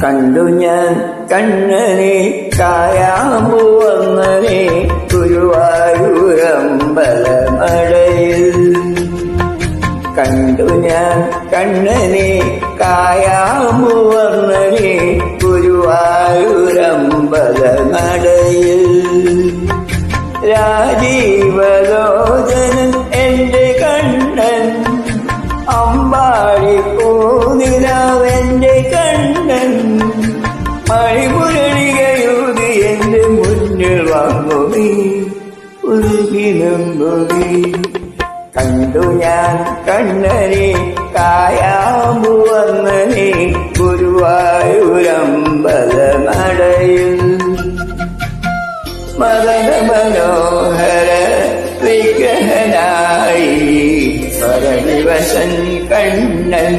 കണ്ടു ഞാൻ കണ്ണനെ കായാമ്പുവന്നനെ ഗുരുവായൂരമ്പലമടയിൽ. കണ്ടു ഞാൻ കണ്ണനെ കായാമ്പുവന്നനെ ഗുരുവായൂരമ്പലമടയിൽ. രാജീവലോചനൻ എന്റെ കണ്ണൻ, അമ്പാടിപ്പൂനിലാവെന്റെ കണ്ണൻ, മണിമുരളികയൂതി എന്റെ മുന്നിൽ വന്നുവീ ഉരുകിലമ്പുവീ. കണ്ടു ഞാൻ കണ്ണനെ കായാമ്പുവന്നനെ ഗുരുവായൂരമ്പലമടയിൽ. മദന മനോഹര വിഗ്രഹനായി സ്വരനിവസൻ കണ്ണൻ.